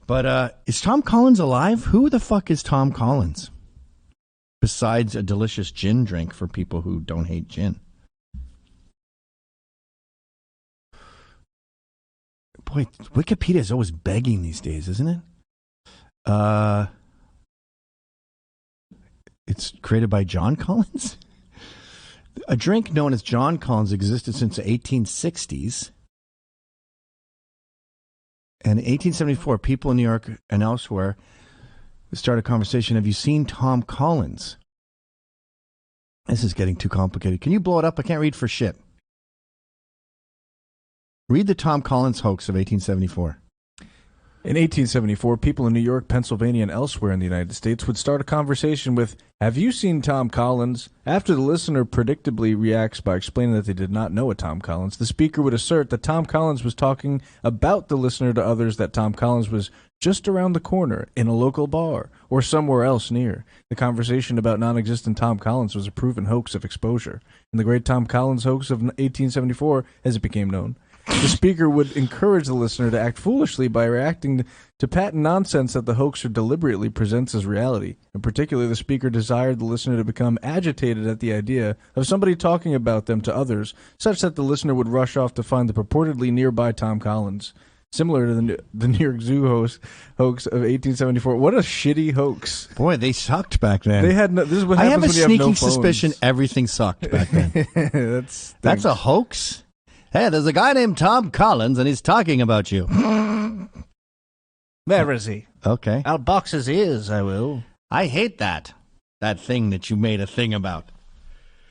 But is Tom Collins alive? Who the fuck is Tom Collins? Besides a delicious gin drink for people who don't hate gin. Boy, Wikipedia is always begging these days, isn't it? It's created by John Collins? A drink known as John Collins existed since the 1860s. And in 1874, people in New York and elsewhere started a conversation. Have you seen Tom Collins? This is getting too complicated. Can you blow it up? I can't read for shit. Read the Tom Collins hoax of 1874. In 1874, people in New York, Pennsylvania, and elsewhere in the United States would start a conversation with, "Have you seen Tom Collins?" After the listener predictably reacts by explaining that they did not know a Tom Collins, the speaker would assert that Tom Collins was talking about the listener to others, that Tom Collins was just around the corner in a local bar or somewhere else near. The conversation about non-existent Tom Collins was a proven hoax of exposure. In the Great Tom Collins Hoax of 1874, as it became known, the speaker would encourage the listener to act foolishly by reacting to patent nonsense that the hoaxer deliberately presents as reality. In particular, the speaker desired the listener to become agitated at the idea of somebody talking about them to others, such that the listener would rush off to find the purportedly nearby Tom Collins. Similar to the New York Zoo hoax of 1874. What a shitty hoax. Boy, they sucked back then. They had no, this is what I happens have a when you have sneaking no phones. suspicion everything sucked back then. That's a hoax? Hey, there's a guy named Tom Collins, and he's talking about you. Where is he? Okay. I'll box his ears, I will. I hate that. That thing that you made a thing about.